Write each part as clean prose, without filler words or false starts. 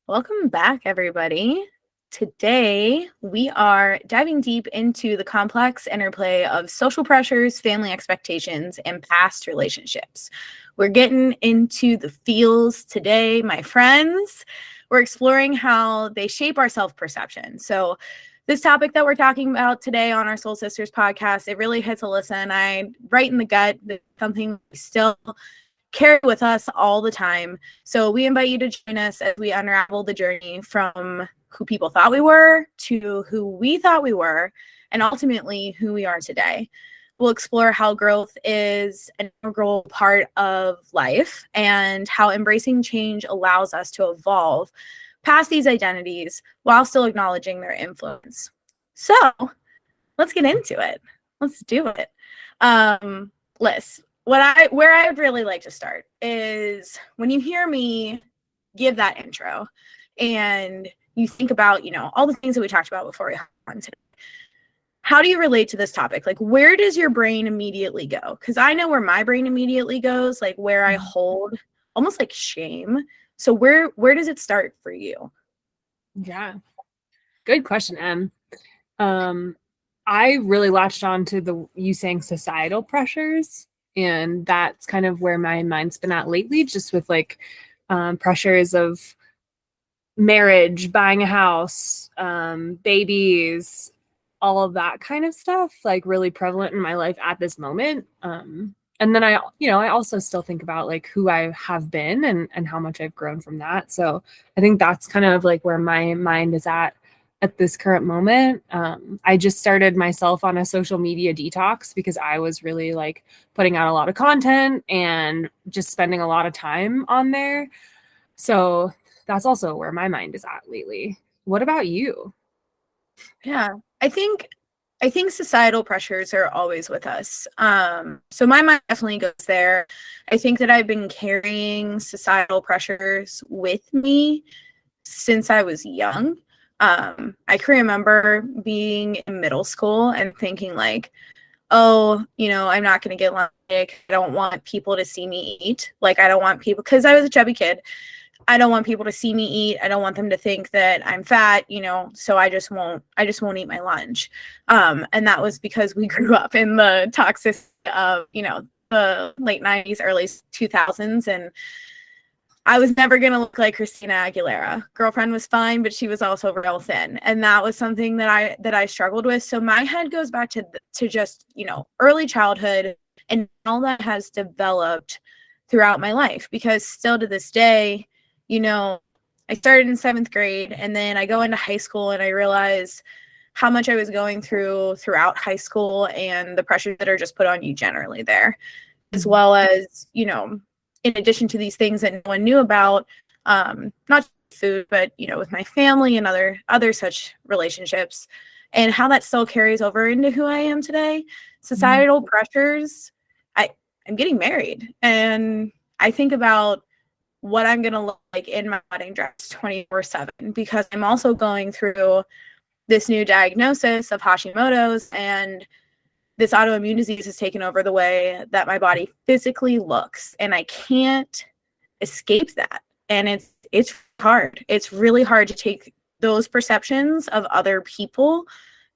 Welcome back, everybody. Today, we are diving deep into the complex interplay of social pressures, family expectations, and past relationships. We're getting into the feels today, my friends. We're exploring how they shape our self-perception. So, this topic that we're talking about today on our Soul Sisters podcast, it really hits a listen. Right in the gut, something we still carry with us all the time. So we invite you to join us as we unravel the journey from who people thought we were to who we thought we were, and ultimately who we are today. We'll explore how growth is an integral part of life and how embracing change allows us to evolve past these identities while still acknowledging their influence. So let's get into it. Let's do it. Liz, where I would really like to start is when you hear me give that intro and you think about, all the things that we talked about before we hop on today. How do you relate to this topic? Like, where does your brain immediately go? Because I know where my brain immediately goes, like where I hold almost like shame. So where does it start for you? Yeah, good question, Em. I really latched on to you saying societal pressures, and that's kind of where my mind's been at lately, just with pressures of marriage, buying a house, babies, all of that kind of stuff, like really prevalent in my life at this moment. And then I also still think about like who I have been and how much I've grown from that. So I think that's kind of like where my mind is at this current moment. I just started myself on a social media detox because I was really like putting out a lot of content and just spending a lot of time on there. So that's also where my mind is at lately. What about you? Yeah, I think I think societal pressures are always with us. So my mind definitely goes there. I think that I've been carrying societal pressures with me since I was young. I can remember being in middle school and thinking like, oh, I'm not going to get like, I don't want people to see me eat. Like, I don't want people, because I was a chubby kid. I don't want people to see me eat. I don't want them to think that I'm fat, so I just won't eat my lunch. And that was because we grew up in the toxic of, the late 90s, early 2000s. And I was never going to look like Christina Aguilera. Girlfriend was fine, but she was also real thin. And that was something that I struggled with. So my head goes back to just, early childhood and all that has developed throughout my life, because still to this day, I started in 7th grade and then I go into high school and I realize how much I was going throughout high school and the pressures that are just put on you generally there, as Mhm. well as, in addition to these things that no one knew about, not food, but, with my family and other such relationships, and how that still carries over into who I am today. Mhm. Societal pressures. I'm getting married and I think about what I'm going to look like in my wedding dress 24/7, because I'm also going through this new diagnosis of Hashimoto's, and this autoimmune disease has taken over the way that my body physically looks, and I can't escape that. And it's hard. It's really hard to take those perceptions of other people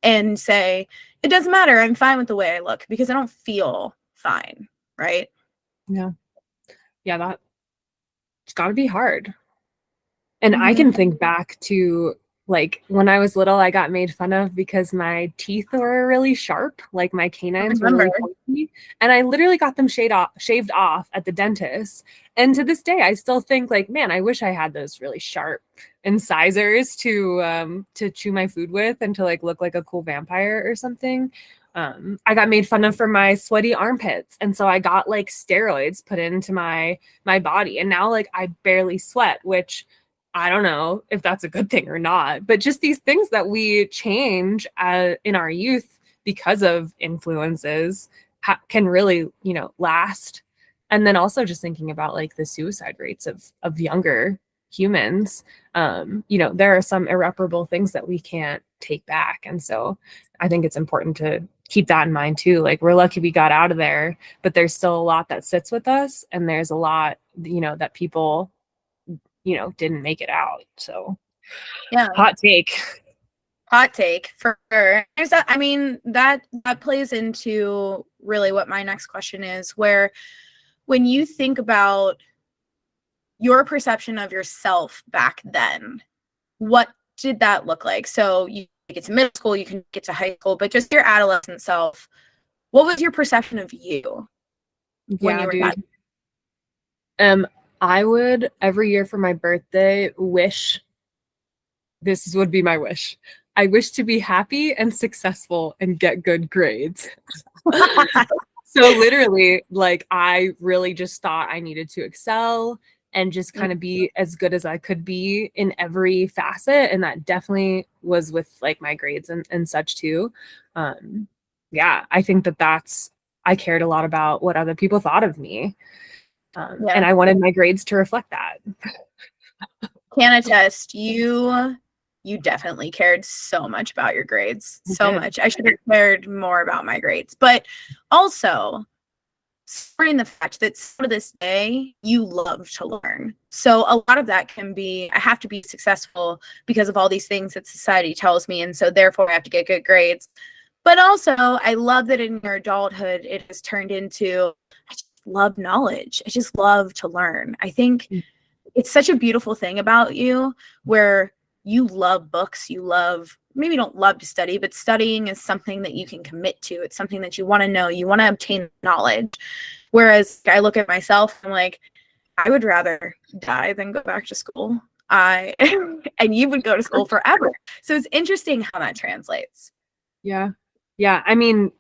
and say, it doesn't matter, I'm fine with the way I look, because I don't feel fine, right? Yeah. Yeah, that's got to be hard. And I Mm-hmm. can think back to like when I was little, I got made fun of because my teeth were really sharp, like my I canines were remember. really pointy, and I literally got them shaved off at the dentist. And to this day, I still think like, man, I wish I had those really sharp incisors to chew my food with and to like look like a cool vampire or something. I got made fun of for my sweaty armpits, and so I got like steroids put into my body, and now like I barely sweat, which I don't know if that's a good thing or not, but just these things that we change in our youth because of influences can really, last. And then also just thinking about like the suicide rates of younger humans, there are some irreparable things that we can't take back. And so I think it's important to keep that in mind too. Like we're lucky we got out of there, but there's still a lot that sits with us, and there's a lot, that people didn't make it out. So Yeah. hot take. Hot take for sure. There's that, I mean, that plays into really what my next question is, where when you think about your perception of yourself back then, what did that look like? So you get to middle school, you can get to high school, but just your adolescent self, what was your perception of you when Yeah, you were dude. that? I would every year for my birthday wish this would be my wish. I wish to be happy and successful and get good grades. So literally, like I really just thought I needed to excel and just kind of be as good as I could be in every facet. And that definitely was with like my grades and such too. Yeah, I think I cared a lot about what other people thought of me. And I wanted my grades to reflect that. Can attest, you definitely cared so much about your grades. So much. I should have cared more about my grades. But also, supporting the fact that to this day you love to learn. So a lot of that can be, I have to be successful because of all these things that society tells me, and so therefore I have to get good grades. But also, I love that in your adulthood it has turned into, I just love knowledge. I just love to learn. I think it's such a beautiful thing about you, where you love books, you love, maybe don't love to study, but studying is something that you can commit to. It's something that you want to know, you want to obtain knowledge. Whereas I look at myself, I'm like, I would rather die than go back to school. And you would go to school forever. So it's interesting how that translates. Yeah. Yeah. I mean,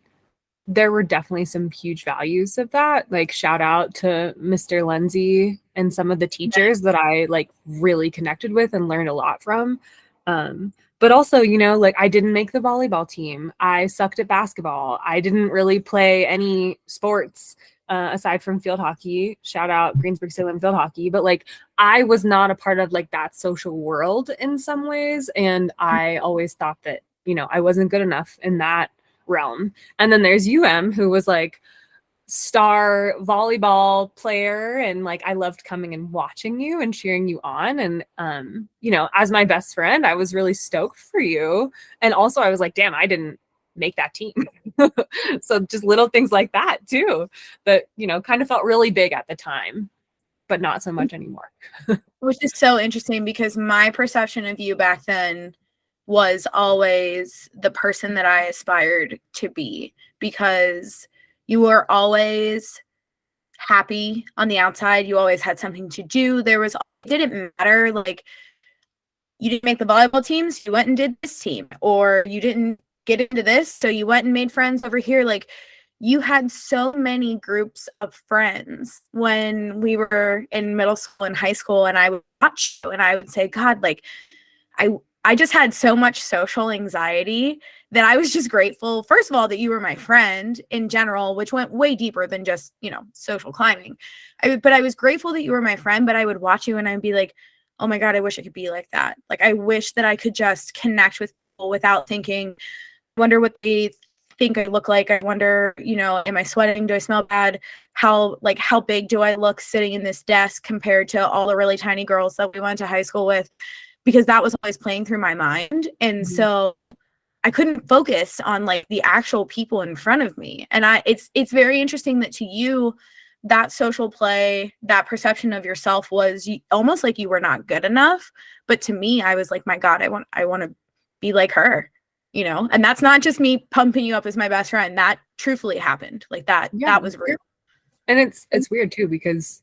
there were definitely some huge values of that. Like shout out to Mr. Lindsay and some of the teachers that I like really connected with and learned a lot from. But also, like I didn't make the volleyball team. I sucked at basketball. I didn't really play any sports aside from field hockey. Shout out Greensburg Salem field hockey. But like I was not a part of like that social world in some ways. And I always thought that, I wasn't good enough in that realm. And then there's who was like star volleyball player, and like I loved coming and watching you and cheering you on. And as my best friend, I was really stoked for you. And also I was like, damn, I didn't make that team. So just little things like that too, that kind of felt really big at the time, but not so much anymore. Which is so interesting, because my perception of you back then was always the person that I aspired to be, because you were always happy on the outside. You always had something to do. It didn't matter. Like, you didn't make the volleyball teams, you went and did this team, or you didn't get into this, so you went and made friends over here. Like, you had so many groups of friends when we were in middle school and high school, and I would watch you and I would say, God, like, I just had so much social anxiety that I was just grateful, first of all, that you were my friend in general, which went way deeper than just, social climbing. But I was grateful that you were my friend, but I would watch you and I'd be like, oh my God, I wish I could be like that. Like, I wish that I could just connect with people without thinking, wonder what they think I look like. I wonder, am I sweating? Do I smell bad? How big do I look sitting in this desk compared to all the really tiny girls that we went to high school with? Because that was always playing through my mind. And so I couldn't focus on like the actual people in front of me. And it's very interesting that to you, that social play, that perception of yourself was almost like you were not good enough. But to me, I was like, my God, I want to be like her, and that's not just me pumping you up as my best friend. That truthfully happened. Like that was real. And it's weird too, because,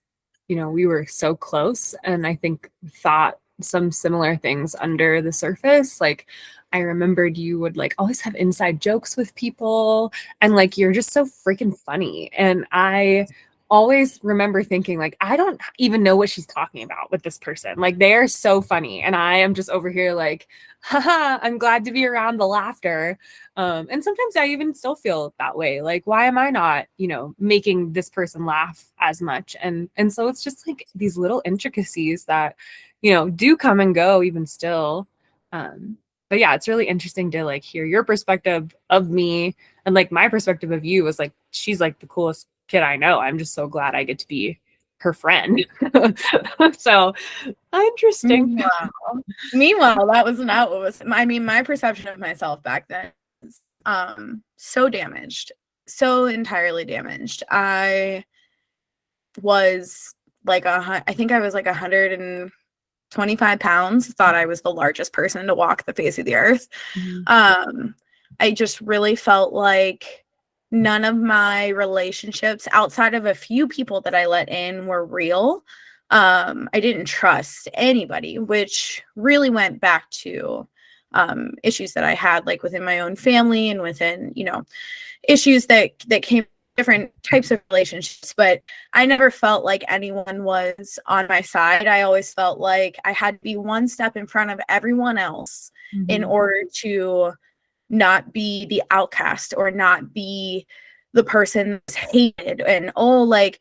we were so close, and I think thought some similar things under the surface. Like I remembered you would like always have inside jokes with people, and like you're just so freaking funny. And I always remember thinking like, I don't even know what she's talking about with this person. Like they are so funny, and I am just over here like, haha, I'm glad to be around the laughter. And sometimes I even still feel that way. Like, why am I not, making this person laugh as much? And so it's just like these little intricacies that, do come and go even still. But yeah, it's really interesting to like hear your perspective of me, and like my perspective of you was like, she's like the coolest kid I know. I'm just so glad I get to be her friend. So interesting. Meanwhile, that was not what was. I mean, my perception of myself back then was so damaged, so entirely damaged. I was like I think I was like 125 pounds. Thought I was the largest person to walk the face of the earth. I just really felt like none of my relationships outside of a few people that I let in were real. I didn't trust anybody, which really went back to issues that I had like within my own family and within, you know, issues that came different types of relationships, but I never felt like anyone was on my side. I always felt like I had to be one step in front of everyone else in order to not be the outcast or not be the person that's hated. And like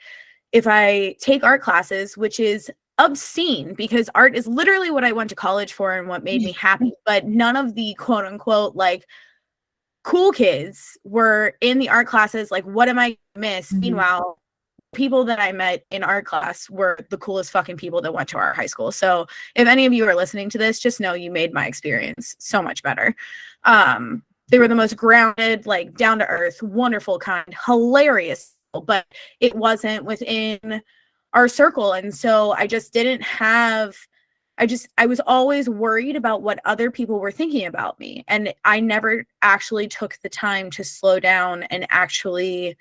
if I take art classes, which is obscene because art is literally what I went to college for and what made me happy, but none of the quote unquote like cool kids were in the art classes. Like, what am I gonna miss? Meanwhile, people that I met in art class were the coolest fucking people that went to our high school. So if any of you are listening to this, just know you made my experience so much better. They were the most grounded, like down to earth, wonderful, kind, hilarious, but it wasn't within our circle. And so I just didn't have I was always worried about what other people were thinking about me. And I never actually took the time to slow down and actually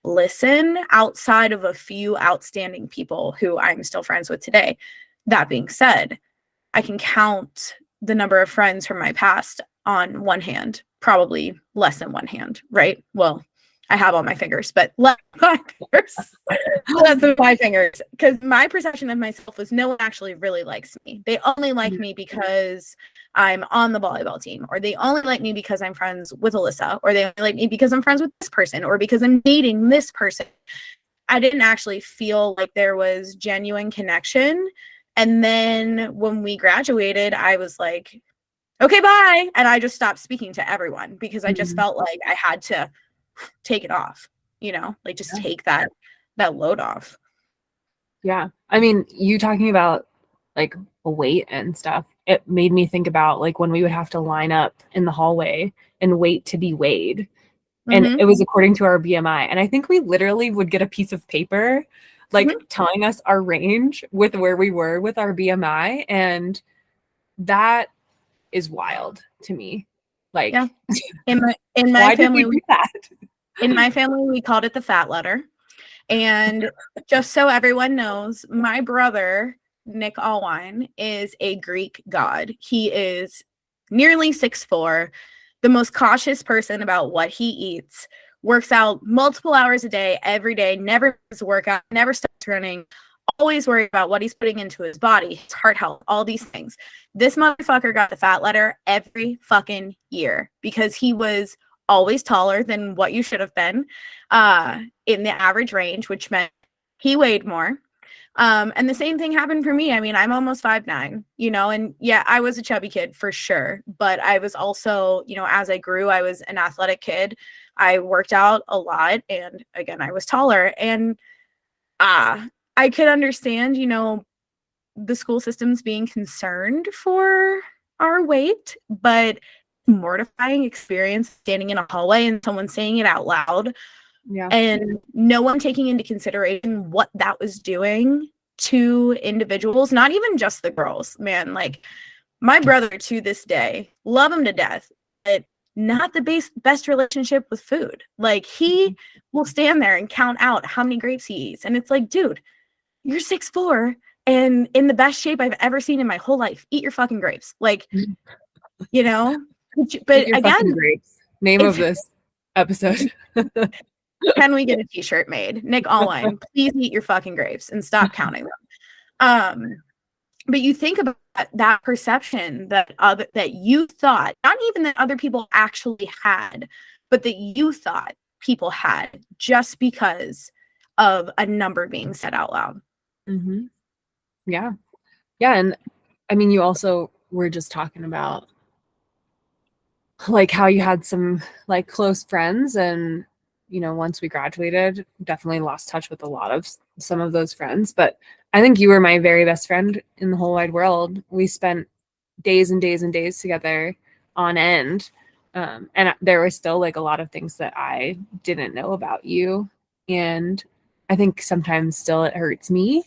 listen outside of a few outstanding people who I'm still friends with today. That being said, I can count the number of friends from my past on one hand, probably less than one hand, right? Well, I have all my fingers, but less than 5 fingers, because my perception of myself was no one actually really likes me. They only like me because I'm on the volleyball team, or they only like me because I'm friends with Alyssa, or they only like me because I'm friends with this person, or because I'm dating this person. I didn't actually feel like there was genuine connection. And then when we graduated, I was like, okay, bye. And I just stopped speaking to everyone because I just felt like I had to take it off, you know, like just take that load off. Yeah. I mean, you talking about like weight and stuff, it made me think about like when we would have to line up in the hallway and wait to be weighed. And it was according to our BMI. And I think we literally would get a piece of paper like telling us our range with where we were with our BMI. And that is wild to me. Like, yeah. in my why family, did we do that? In my family, we called it the fat letter. And just so everyone knows, my brother, Nick Allwine, is a Greek god. He is nearly 6'4", the most cautious person about what he eats, works out multiple hours a day, every day, never does a workout, never stops running, always worried about what he's putting into his body, his heart health, all these things. This motherfucker got the fat letter every fucking year because he was always taller than what you should have been in the average range, which meant he weighed more. And the same thing happened for me. I mean, I'm almost 5'9", you know, and yeah, I was a chubby kid for sure. But I was also, you know, as I grew, I was an athletic kid. I worked out a lot. And again, I was taller. And I could understand, you know, the school systems being concerned for our weight, but mortifying experience standing in a hallway and someone saying it out loud and no one taking into consideration what that was doing to individuals, not even just the girls, man. Like my brother to this day, love him to death, but not the best relationship with food. Like he will stand there and count out how many grapes he eats. And it's like, dude, you're 6'4" and in the best shape I've ever seen in my whole life. Eat your fucking grapes. Like, you know, but again, grapes. Name of this episode. Can we get a t-shirt made? Nick Allwine, please eat your fucking grapes and stop counting them. But you think about that perception that you thought, not even that other people actually had, but that you thought people had just because of a number being said out loud. Yeah. Yeah. And I mean, you also were just talking about like how you had some like close friends and once we graduated, definitely lost touch with a lot of some of those friends. But I think you were my very best friend in the whole wide world. We spent days and days and days together on end. And there were still like a lot of things that I didn't know about you. And I think sometimes still it hurts me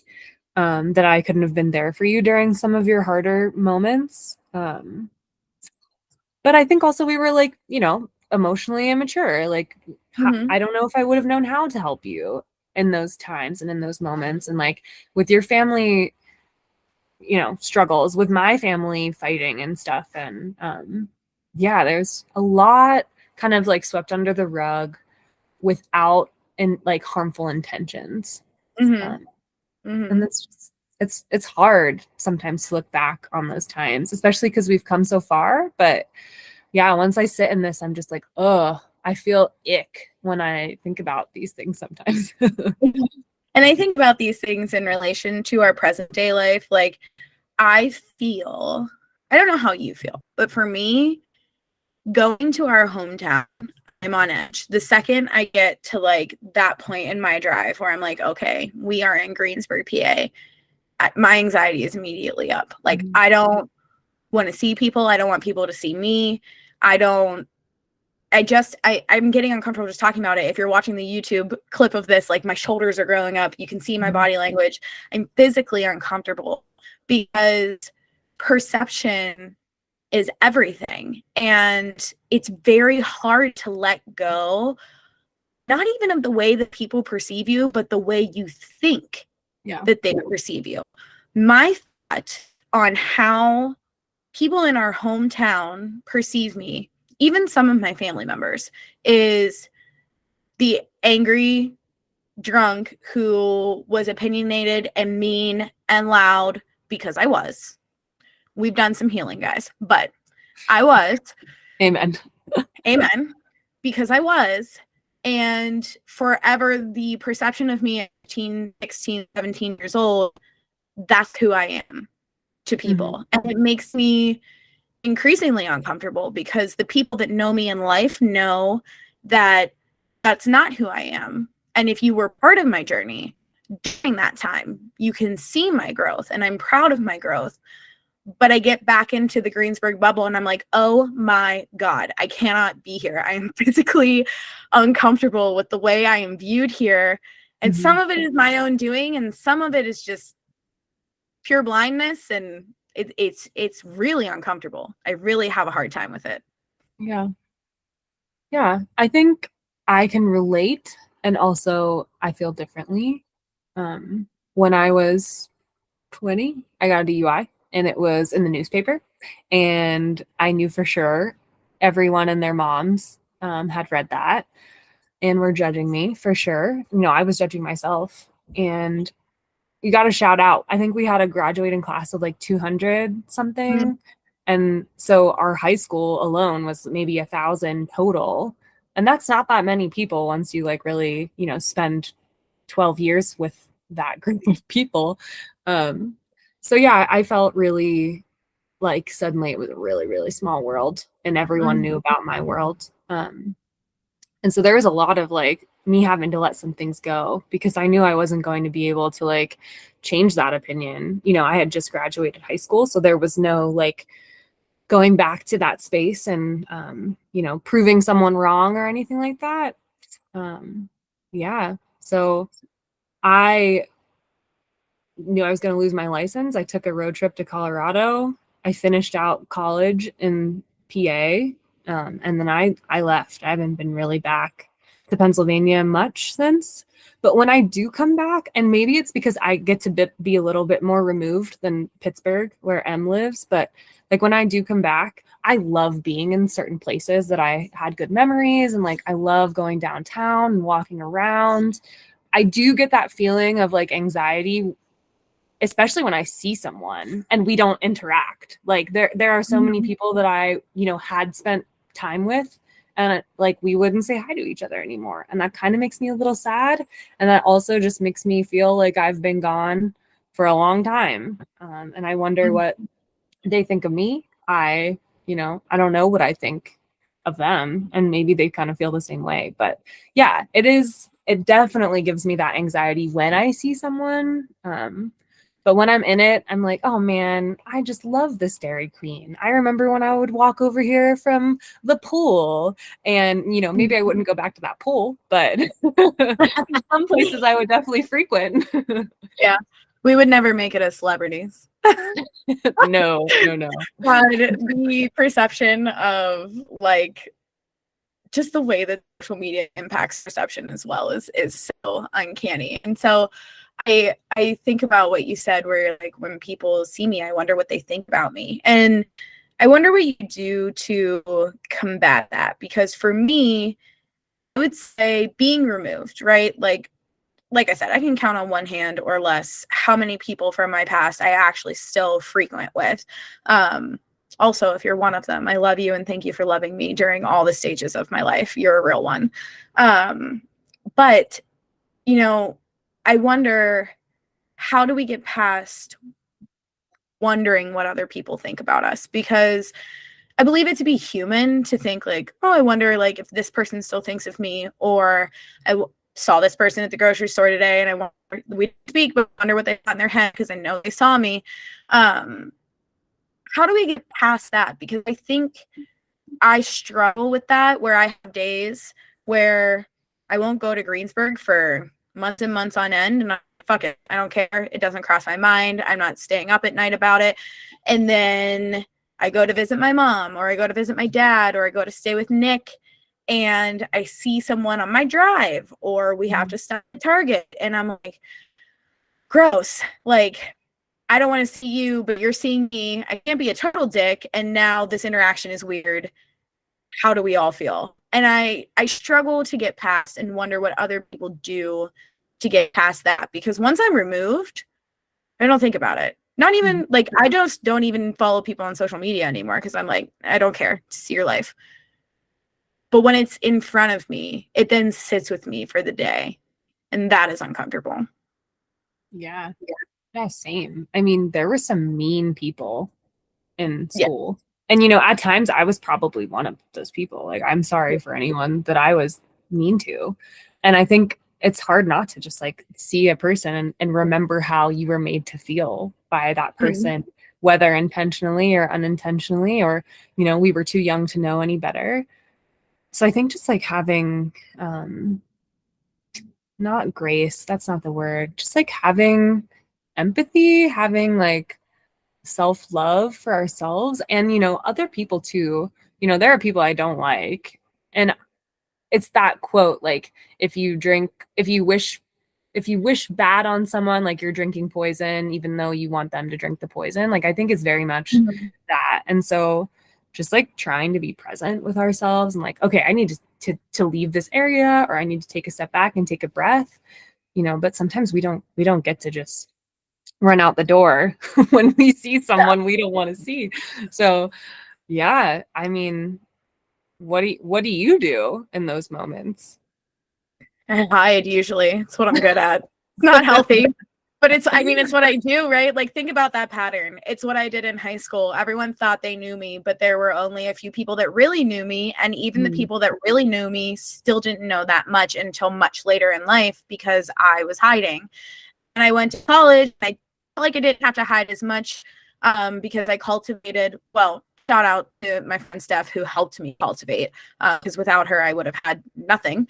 that I couldn't have been there for you during some of your harder moments. But I think also we were like, emotionally immature. Like, Mhm. I don't know if I would have known how to help you in those times and in those moments. And like with your family, struggles, with my family fighting and stuff. And yeah, there's a lot kind of like swept under the rug without like harmful intentions. Mhm. Um, and Mhm. that's just, it's hard sometimes to look back on those times, especially because we've come so far. But yeah, once I sit in this, I'm just like, oh, I feel ick when I think about these things sometimes. And I think about these things in relation to our present day life. Like, I feel, I don't know how you feel, but for me, going to our hometown, I'm on edge. The second I get to like that point in my drive where I'm like, okay, we are in Greensburg, PA, my anxiety is immediately up. Like, Mhm. I don't want to see people. I don't want people to see me. I don't I'm getting uncomfortable just talking about it. If you're watching the YouTube clip of this, like my shoulders are growing up. You can see my body language. I'm physically uncomfortable because perception is everything. And it's very hard to let go, not even of the way that people perceive you, but the way you think Yeah. that they perceive you. My thought on how people in our hometown perceive me, even some of my family members, is the angry drunk who was opinionated and mean and loud because I was. We've done some healing, guys, but I was. Amen. Amen. Because I was. And forever, the perception of me at 15, 16, 17 years old, that's who I am to Mhm. people. And it makes me increasingly uncomfortable because the people that know me in life know that that's not who I am. And if you were part of my journey during that time, you can see my growth and I'm proud of my growth. But I get back into the Greensburg bubble and I'm like, oh my God, I cannot be here. I am physically uncomfortable with the way I am viewed here. And some Mhm. of it is my own doing, and some of it is just pure blindness. And it's really uncomfortable. I really have a hard time with it. Yeah. Yeah. I think I can relate, and also I feel differently. When I was 20, I got a DUI and it was in the newspaper. And I knew for sure everyone and their moms had read that and were judging me for sure. I was judging myself. And you got to shout out. I think we had a graduating class of like 200 Mm, something. And so our high school alone was maybe 1,000 total. And that's not that many people once you like really, spend 12 years with that group of people. Um, so yeah, I felt really like suddenly it was a really, really small world and everyone mm, knew about my world. And so there was a lot of like me having to let some things go because I knew I wasn't going to be able to like change that opinion. I had just graduated high school, so there was no like going back to that space and proving someone wrong or anything like that. Um, yeah. So I knew I was going to lose my license. I took a road trip to Colorado. I finished out college in PA, and then I left. I haven't been really back to Pennsylvania much since. But when I do come back, and maybe it's because I get to be a little bit more removed than Pittsburgh, where Em lives, but like when I do come back, I love being in certain places that I had good memories, and like I love going downtown and walking around. I do get that feeling of like anxiety, especially when I see someone and we don't interact. Like there are so many mm, people that I, had spent time with, and like we wouldn't say hi to each other anymore. And that kind of makes me a little sad. And that also just makes me feel like I've been gone for a long time. And I wonder mm. what they think of me. I don't know what I think of them, and maybe they kind of feel the same way. But yeah, it definitely gives me that anxiety when I see someone. But when I'm in it, I'm like, oh man, I just love this Dairy Queen. I remember when I would walk over here from the pool, and maybe I wouldn't go back to that pool, but some places I would definitely frequent. Yeah. We would never make it as celebrities. No. But the perception of like just the way that social media impacts perception as well is so uncanny. And so I think about what you said, where like when people see me, I wonder what they think about me. And I wonder what you do to combat that. Because for me, I would say being removed, right? Like I said, I can count on one hand or less how many people from my past I actually still frequent with. Also, if you're one of them, I love you and thank you for loving me during all the stages of my life. You're a real one. But, I wonder, how do we get past wondering what other people think about us? Because I believe it to be human to think like, oh, I wonder like if this person still thinks of me, or saw this person at the grocery store today and I want we speak, but wonder what they thought in their head because I know they saw me. How do we get past that? Because I think I struggle with that, where I have days where I won't go to Greensburg for months and months on end, and fuck it, I don't care. It doesn't cross my mind. I'm not staying up at night about it. And then I go to visit my mom, or I go to visit my dad, or I go to stay with Nick, and I see someone on my drive, or we have to stop at Target, and I'm like, gross. Like, I don't want to see you, but you're seeing me. I can't be a total dick. And now this interaction is weird. How do we all feel? And I struggle to get past and wonder what other people do to get past that. Because once I'm removed, I don't think about it. Not even like, I just don't even follow people on social media anymore because I'm like, I don't care to see your life. But when it's in front of me, it then sits with me for the day. And that is uncomfortable. Yeah, same. I mean, there were some mean people in Yeah. school. And at times I was probably one of those people. Like, I'm sorry for anyone that I was mean to. And I think it's hard not to just like see a person and remember how you were made to feel by that person, whether intentionally or unintentionally, or, we were too young to know any better. So I think just like having, not grace, that's not the word, just like having empathy, having like self-love for ourselves and other people too. There are people I don't like, and it's that quote, like, if you wish bad on someone, like you're drinking poison even though you want them to drink the poison. Like, I think it's very much that. And so just like trying to be present with ourselves and like, okay, I need to leave this area, or I need to take a step back and take a breath, but sometimes we don't get to just run out the door when we see someone we don't want to see. So yeah, I mean, what do you do in those moments? I hide usually. It's what I'm good at. It's not healthy, but it's what I do, right? Like, think about that pattern. It's what I did in high school. Everyone thought they knew me, but there were only a few people that really knew me. And even the people that really knew me still didn't know that much until much later in life because I was hiding. And I went to college. I felt like I didn't have to hide as much because I cultivated, well, shout out to my friend Steph, who helped me cultivate, because without her, I would have had nothing.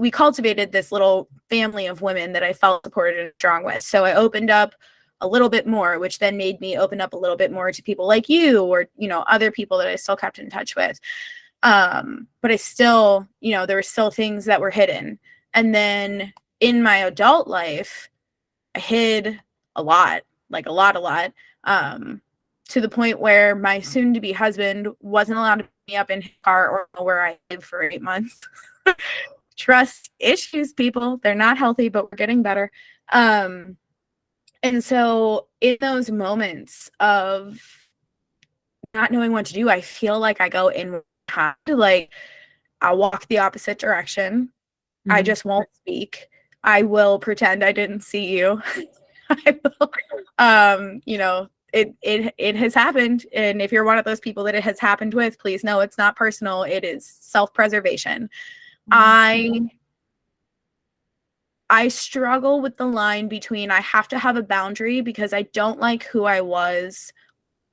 We cultivated this little family of women that I felt supported and strong with. So I opened up a little bit more, which then made me open up a little bit more to people like you, or, other people that I still kept in touch with. But I still, there were still things that were hidden. And then in my adult life, I hid a lot, like a lot, to the point where my soon-to-be husband wasn't allowed to pick me up in his car or know where I lived for 8 months. Trust issues, people. They're not healthy, but we're getting better. And so in those moments of not knowing what to do, I feel like I go in, like, I'll walk the opposite direction. I just won't speak. I will pretend I didn't see you. I will, it has happened. And if you're one of those people that it has happened with, please know it's not personal. It is self-preservation. I struggle with the line between I have to have a boundary because I don't like who I was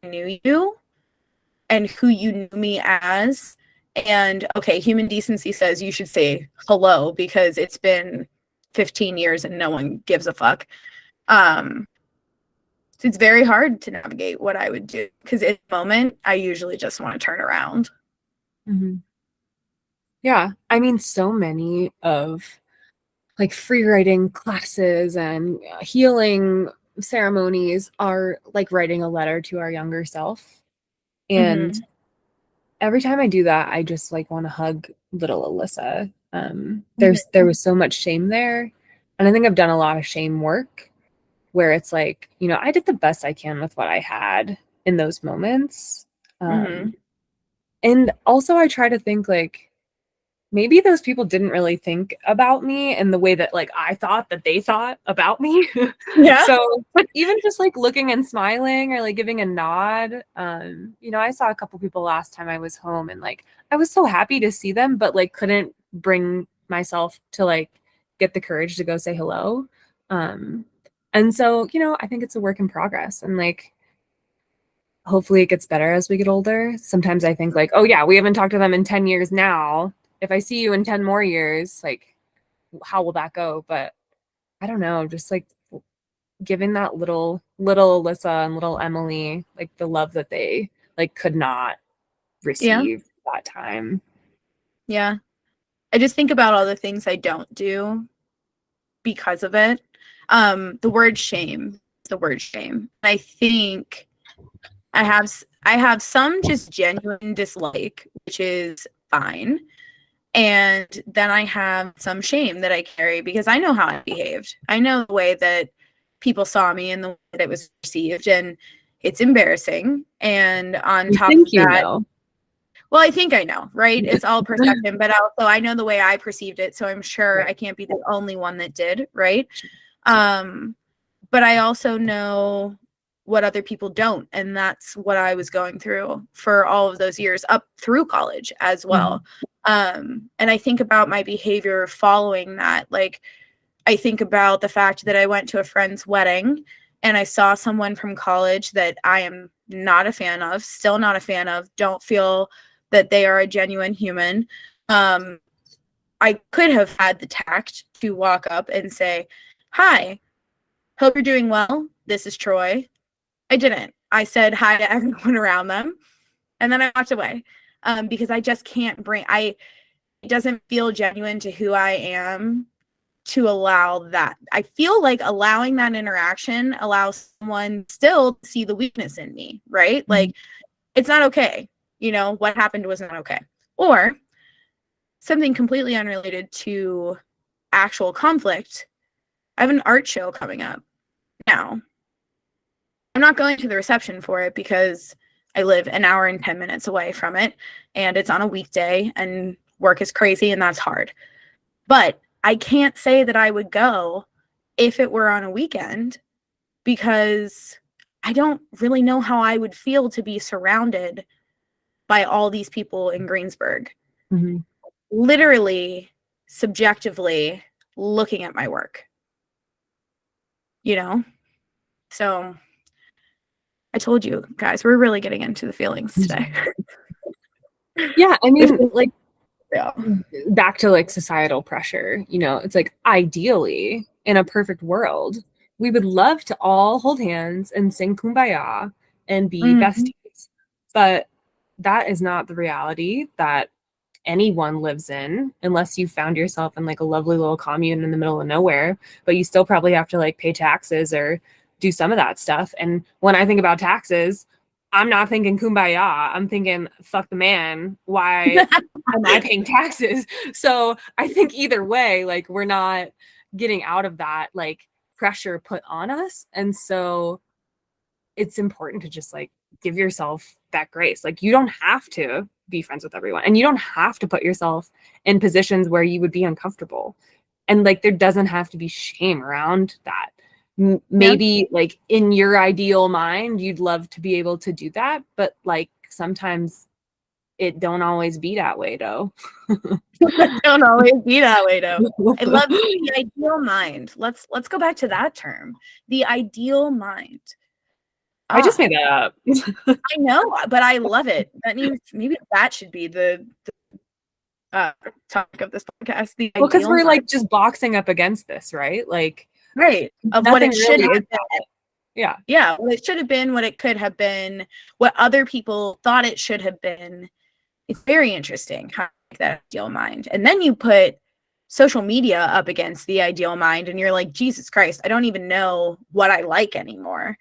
when I knew you and who you knew me as. And okay, human decency says you should say hello because it's been 15 years and no one gives a fuck. So it's very hard to navigate what I would do because at the moment, I usually just want to turn around. Mm-hmm. Yeah, I mean, so many of like free writing classes and healing ceremonies are like writing a letter to our younger self. And every time I do that, I just like want to hug little Alyssa. There was so much shame there. And I think I've done a lot of shame work where it's like, you know, I did the best I can with what I had in those moments. And also I try to think like, maybe those people didn't really think about me in the way that like I thought that they thought about me. Yeah. So even just like looking and smiling or like giving a nod, you know, I saw a couple people last time I was home and like I was so happy to see them, but like couldn't bring myself to like get the courage to go say hello. And so, you know, I think it's a work in progress and like hopefully it gets better as we get older. Sometimes I think like, oh yeah, we haven't talked to them in 10 years now. If I see you in 10 more years, like how will that go? But I don't know, just like giving that little Alyssa and little Emily like the love that they like could not receive that time. Yeah. I just think about all the things I don't do because of it. The word shame. I think I have some just genuine dislike, which is fine. And then I have some shame that I carry because I know how I behaved. I know the way that people saw me and the way that it was received, and it's embarrassing. And on top of that, well, I think I know, right? It's all perception, but also I know the way I perceived it, so I'm sure I can't be the only one that did, right? But I also know what other people don't, and that's what I was going through for all of those years up through college as well. And I think about my behavior following that. Like, I think about the fact that I went to a friend's wedding and I saw someone from college that I am not a fan of, still not a fan of, don't feel that they are a genuine human. I could have had the tact to walk up and say, "Hi, hope you're doing well. This is Troy." I didn't. I said hi to everyone around them, and then I walked away because I just can't it doesn't feel genuine to who I am to allow that. I feel like allowing that interaction allows someone still to see the weakness in me, right? Like, it's not okay. You know, what happened was not okay. Or something completely unrelated to actual conflict. I have an art show coming up now. I'm not going to the reception for it because I live an hour and 10 minutes away from it, and it's on a weekday, and work is crazy, and that's hard. But I can't say that I would go if it were on a weekend because I don't really know how I would feel to be surrounded by all these people in Greensburg. Literally, subjectively looking at my work. You know? So I told you guys, we're really getting into the feelings today. Yeah, I mean, like, back to like societal pressure, you know, it's like ideally in a perfect world, we would love to all hold hands and sing Kumbaya and be besties. But that is not the reality that anyone lives in unless you found yourself in like a lovely little commune in the middle of nowhere, but you still probably have to like pay taxes or do some of that stuff. And when I think about taxes, I'm not thinking Kumbaya. I'm thinking, fuck the man. Why am I paying taxes? So I think either way, like we're not getting out of that like pressure put on us. And so it's important to just like give yourself that grace. Like you don't have to be friends with everyone and you don't have to put yourself in positions where you would be uncomfortable. And like there doesn't have to be shame around that. maybe like in your ideal mind, you'd love to be able to do that, but like sometimes it don't always be that way though. Don't always be that way though. I love the ideal mind. Let's go back to that term. The ideal mind. I just made that up. I know, but I love it. That means maybe that should be the topic of this podcast. The Well, because we're mind. like just boxing up against this, right? Like, right, of what it should really have been. Yeah, what it should have been, what it could have been, what other people thought it should have been. It's very interesting how that ideal mind. And then you put social media up against the ideal mind and you're like, Jesus Christ, I don't even know what I like anymore.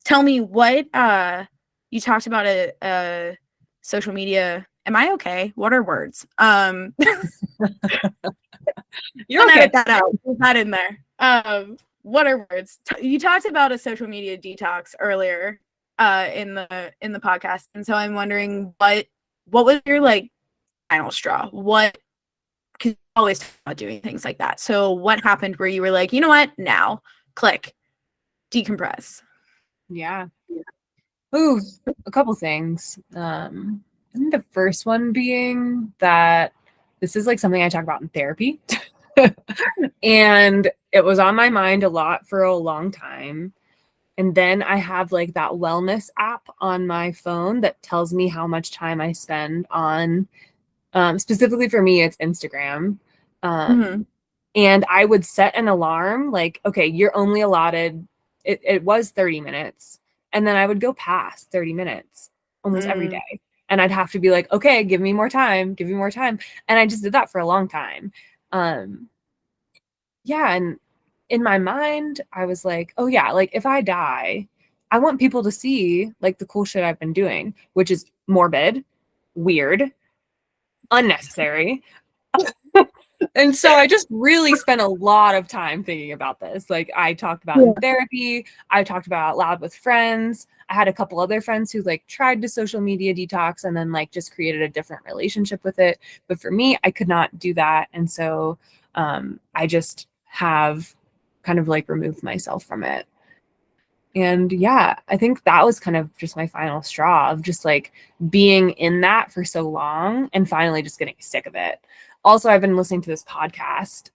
Tell me what you talked about a social media. Am I okay? What are words? You're okay. Edit that out. Put that in there. What are words? You talked about a social media detox earlier in the podcast, and so I'm wondering what was your like final straw? What, because you always talk about doing things like that. So what happened where you were like, you know what, now click, decompress? Yeah. Ooh, a couple things. I think the first one being that this is like something I talk about in therapy. And it was on my mind a lot for a long time. And then I have like that wellness app on my phone that tells me how much time I spend on, specifically for me, it's Instagram. And I would set an alarm like, okay, you're only allotted, it was 30 minutes. And then I would go past 30 minutes almost every day. And I'd have to be like, okay, give me more time, give me more time. And I just did that for a long time. Yeah. And in my mind, I was like, oh yeah, like if I die, I want people to see like the cool shit I've been doing, which is morbid, weird, unnecessary. And so I just really spent a lot of time thinking about this. Like I talked about in therapy, I talked about out loud with friends. I had a couple other friends who like tried to social media detox and then like just created a different relationship with it. But for me, I could not do that. And so I just have kind of like removed myself from it. And yeah, I think that was kind of just my final straw of just like being in that for so long and finally just getting sick of it. Also, I've been listening to this podcast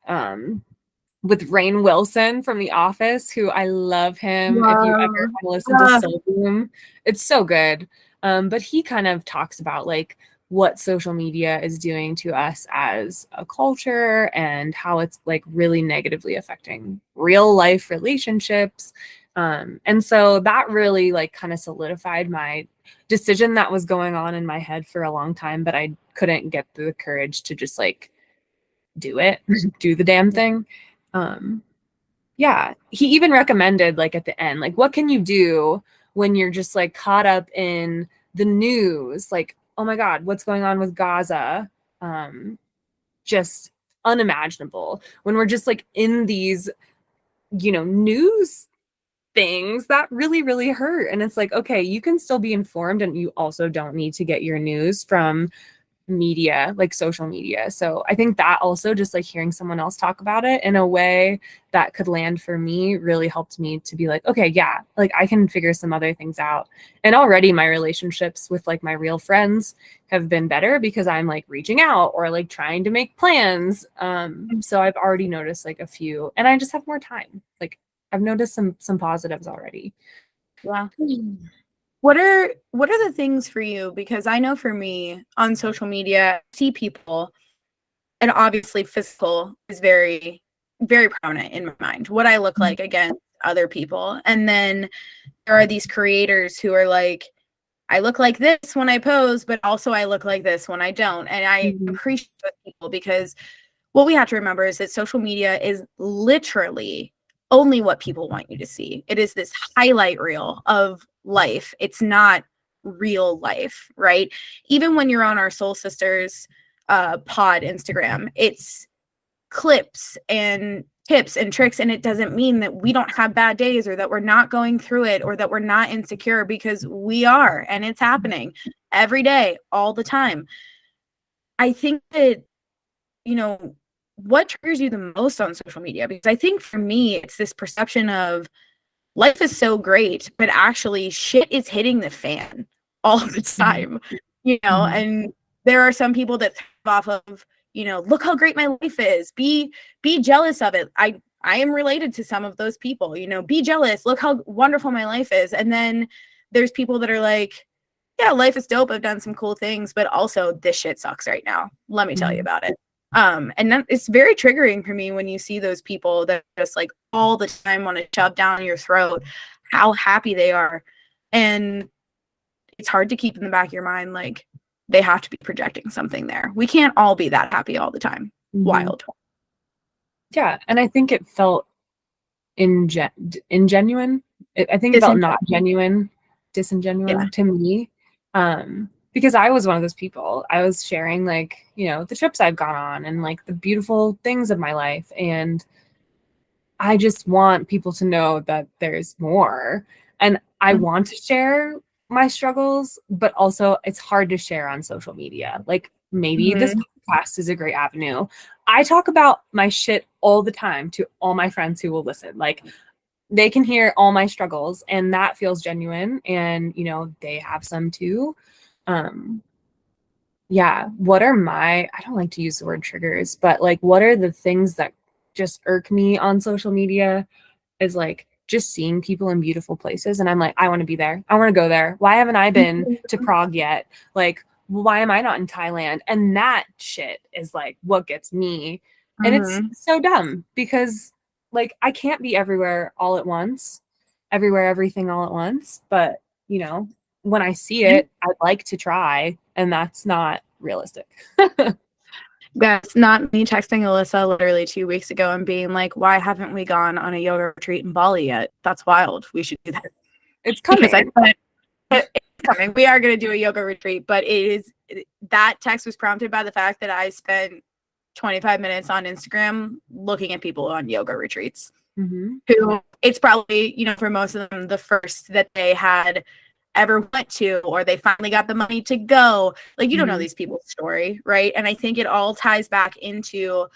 with Rainn Wilson from The Office, who I love him. If you ever want to listen to Soul Boom, it's so good. But he kind of talks about like what social media is doing to us as a culture and how it's like really negatively affecting real life relationships. And so that really like kind of solidified my decision that was going on in my head for a long time, but I couldn't get the courage to just like do it, do the damn thing. Yeah, he even recommended like at the end, like what can you do when you're just like caught up in the news, like, oh my God, what's going on with Gaza? Just unimaginable when we're just like in these, news things that really, really hurt. And it's like, okay, you can still be informed and you also don't need to get your news from media, like social media. So I think that also just like hearing someone else talk about it in a way that could land for me really helped me to be like, okay, yeah, like I can figure some other things out. And already my relationships with like my real friends have been better because I'm like reaching out or like trying to make plans. So I've already noticed like a few, and I just have more time. Like I've noticed some positives already. Yeah. What are the things for you? Because I know for me on social media, I see people, and obviously physical is very, very prominent in my mind. What I look like against other people. And then there are these creators who are like, I look like this when I pose, but also I look like this when I don't. And I appreciate people because what we have to remember is that social media is literally only what people want you to see. It is this highlight reel of life. It's not real life, right? Even when you're on our Soul Sisters pod Instagram, it's clips and tips and tricks, and it doesn't mean that we don't have bad days or that we're not going through it or that we're not insecure, because we are, and it's happening every day, all the time. I think that, what triggers you the most on social media? Because I think for me, it's this perception of life is so great, but actually shit is hitting the fan all the time, you know, and there are some people that thrive off of, you know, look how great my life is. Be jealous of it. I am related to some of those people, you know, be jealous. Look how wonderful my life is. And then there's people that are like, yeah, life is dope. I've done some cool things, but also this shit sucks right now. Let me tell you about it. And that, it's very triggering for me when you see those people that just like all the time want to shove down your throat how happy they are. And it's hard to keep in the back of your mind, like they have to be projecting something there. We can't all be that happy all the time. Wild. Yeah. And I think it felt ingenuine. I think it felt not genuine, disingenuous to me. Because I was one of those people. I was sharing like, you know, the trips I've gone on and like the beautiful things of my life. And I just want people to know that there's more. And I want to share my struggles, but also it's hard to share on social media. Like maybe this podcast is a great avenue. I talk about my shit all the time to all my friends who will listen. Like they can hear all my struggles and that feels genuine. And, you know, they have some too. Yeah. What are I don't like to use the word triggers, but like, what are the things that just irk me on social media is like just seeing people in beautiful places. And I'm like, I want to be there. I want to go there. Why haven't I been to Prague yet? Like, why am I not in Thailand? And that shit is like what gets me. And it's so dumb because like I can't be everywhere all at once, everything all at once. But, you know, when I see it, I'd like to try. And that's not realistic. That's not me texting Alyssa literally 2 weeks ago and being like, why haven't we gone on a yoga retreat in Bali yet? That's wild. We should do that. It's coming. It's coming. We are going to do a yoga retreat, but that text was prompted by the fact that I spent 25 minutes on Instagram looking at people on yoga retreats who it's probably, you know, for most of them, the first that they had ever went to, or they finally got the money to go. Like, you don't know these people's story, right? And I think it all ties back into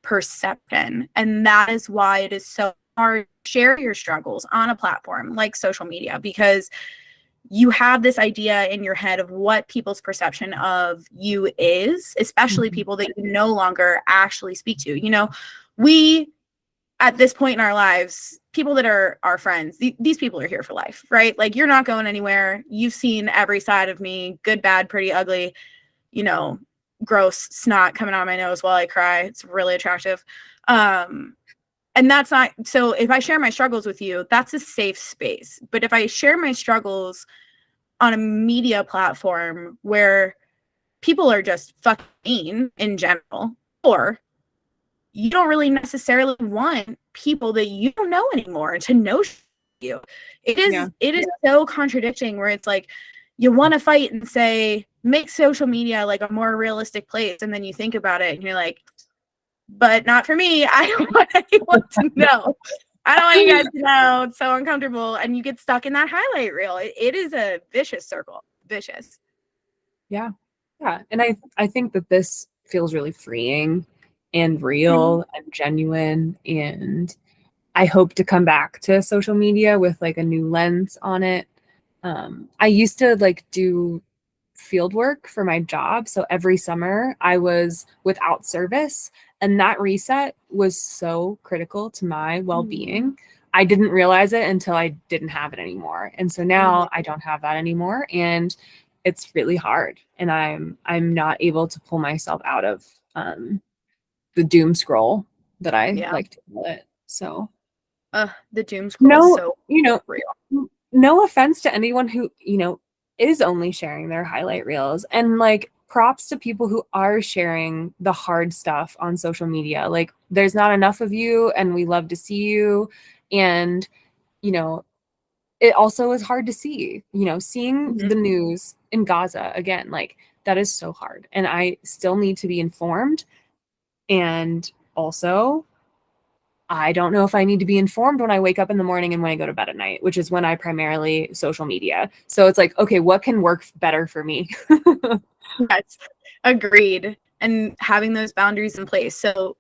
perception. And that is why it is so hard to share your struggles on a platform like social media, because you have this idea in your head of what people's perception of you is, especially people that you no longer actually speak to. You know, we, at this point in our lives, people that are our friends, these people are here for life, right? Like you're not going anywhere. You've seen every side of me, good, bad, pretty, ugly, you know, gross snot coming out of my nose while I cry. It's really attractive. And that's not, so if I share my struggles with you, that's a safe space. But if I share my struggles on a media platform where people are just fucking mean in general, or you don't really necessarily want people that you don't know anymore to know you. It is so contradicting where it's like you want to fight and say, make social media like a more realistic place. And then you think about it and you're like, but not for me. I don't want anyone to know. I don't want you guys to know. It's so uncomfortable. And you get stuck in that highlight reel. It is a vicious circle. Vicious. Yeah. Yeah. And I think that this feels really freeing and real and genuine. And I hope to come back to social media with like a new lens on it. I used to like do field work for my job. So every summer I was without service, and that reset was so critical to my well-being. I didn't realize it until I didn't have it anymore. And so now I don't have that anymore. And it's really hard. And I'm not able to pull myself out of the doom scroll that I like to call it. So the doom scroll is so real. No offense to anyone who, you know, is only sharing their highlight reels, and like props to people who are sharing the hard stuff on social media. Like there's not enough of you and we love to see you. And, you know, it also is hard to see, you know, seeing the news in Gaza again, like that is so hard. And I still need to be informed. And also, I don't know if I need to be informed when I wake up in the morning and when I go to bed at night, which is when I primarily social media. So it's like, okay, what can work better for me? That's agreed. and having those boundaries in place. So,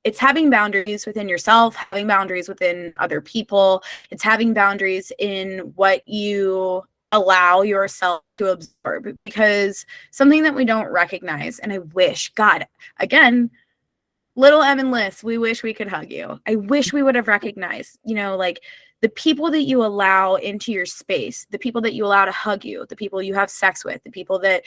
it's having boundaries within yourself, having boundaries within other people. It's having boundaries in what you allow yourself to absorb, because something that we don't recognize, and I wish, God, again, little Em and Liz, we wish we could hug you. I wish we would have recognized, like the people that you allow into your space, the people that you allow to hug you, the people you have sex with, the people that,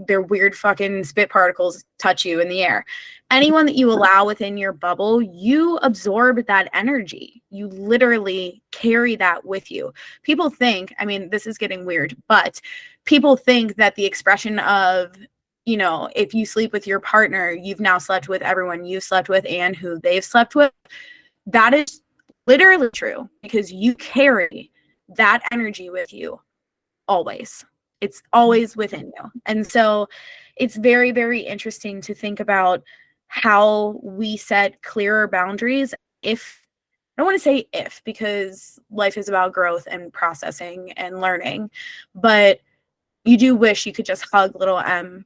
their weird fucking spit particles touch you in the air. Anyone that you allow within your bubble, you absorb that energy. You literally carry that with you. People think, I mean, this is getting weird, but people think that the expression of, if you sleep with your partner, you've now slept with everyone you've slept with and who they've slept with. That is literally true, because you carry that energy with you always. It's always within you. And so it's very, very interesting to think about how we set clearer boundaries. I don't want to say if, because life is about growth and processing and learning, but you do wish you could just hug little M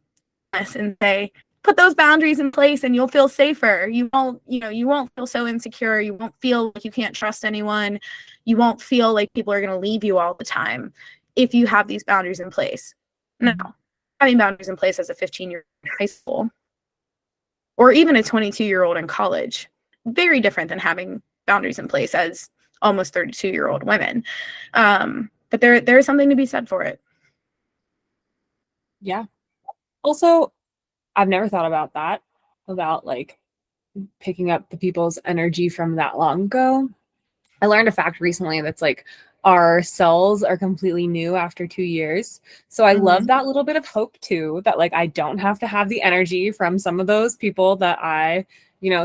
and say, put those boundaries in place and you'll feel safer. You won't feel so insecure. You won't feel like you can't trust anyone. You won't feel like people are going to leave you all the time if you have these boundaries in place. Now, having boundaries in place as a 15-year-old in high school, or even a 22-year-old in college, very different than having boundaries in place as almost 32-year-old women. But there is something to be said for it. Yeah. Also, I've never thought about that, about like picking up the people's energy from that long ago. I learned a fact recently that's like our cells are completely new after 2 years. So I love that little bit of hope too, that like I don't have to have the energy from some of those people that I,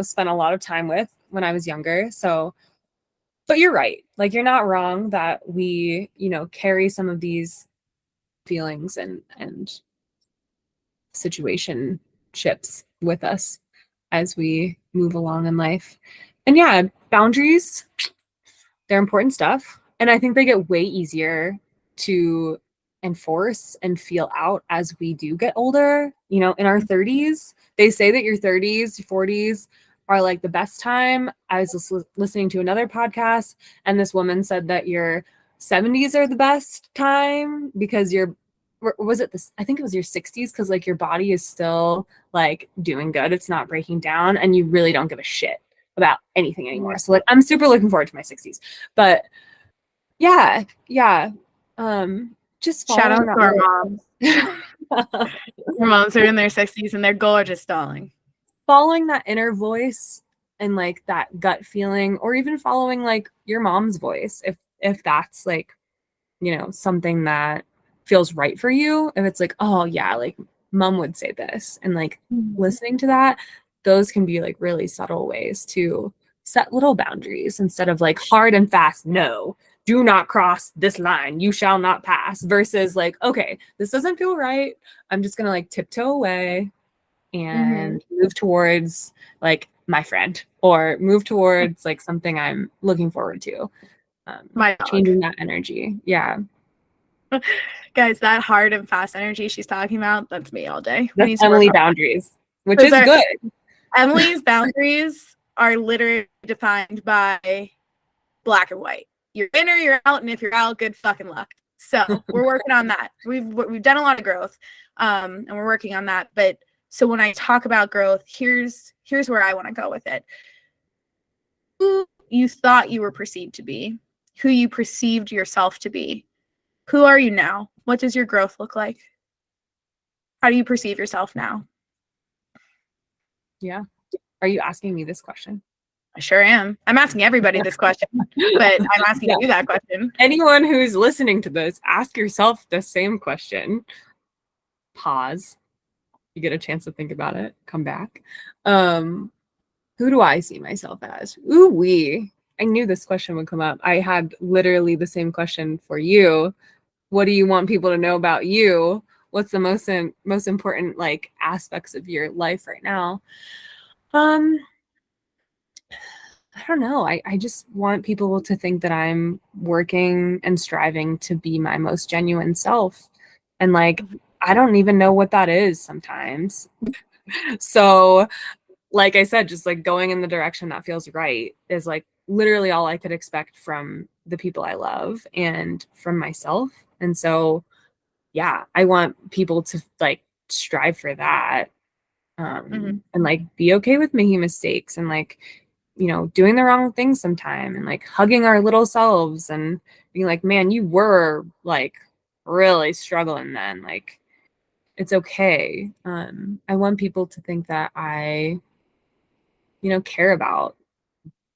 spent a lot of time with when I was younger. So, but you're right. Like you're not wrong that we, carry some of these feelings and situationships with us as we move along in life. And yeah, boundaries, they're important stuff. And I think they get way easier to enforce and feel out as we do get older. In our 30s, they say that your 30s, 40s are like the best time. I was listening to another podcast, and this woman said that your 70s are the best time because I think it was your 60s, because like your body is still like doing good. It's not breaking down and you really don't give a shit about anything anymore. So like I'm super looking forward to my 60s. But yeah. Just shout out to our moms. Our moms are in their 60s and they're gorgeous, darling. Following that inner voice and like that gut feeling, or even following like your mom's voice, if that's like, something that feels right for you. If it's like, oh yeah, like mom would say this, and like listening to that, those can be like really subtle ways to set little boundaries instead of like hard and fast, no, do not cross this line, you shall not pass, versus like, okay, this doesn't feel right, I'm just gonna like tiptoe away and move towards like my friend, or move towards like something I'm looking forward to. My dog. Changing that energy. Yeah. Guys, that hard and fast energy she's talking about, that's me all day. That's Emily boundaries, which is good. Emily's boundaries are literally defined by black and white. You're in or you're out, and if you're out, good fucking luck. So we're working on that. We've done a lot of growth, and we're working on that. But so when I talk about growth, here's where I want to go with it. Who you thought you were perceived to be, who you perceived yourself to be. Who are you now? What does your growth look like? How do you perceive yourself now? Yeah. Are you asking me this question? I sure am. I'm asking everybody this question, but I'm asking you that question. Anyone who's listening to this, ask yourself the same question. Pause. You get a chance to think about it. Come back. Who do I see myself as? Ooh-wee. I knew this question would come up. I had literally the same question for you. What do you want people to know about you? What's the most important like aspects of your life right now? I don't know. I just want people to think that I'm working and striving to be my most genuine self. And like, I don't even know what that is sometimes. So, like I said, just like going in the direction that feels right is like literally all I could expect from the people I love and from myself. And so, yeah, I want people to like strive for that, and like be okay with making mistakes and like, doing the wrong thing sometime and like hugging our little selves and being like, man, you were like really struggling then. Like, it's okay. I want people to think that I, care about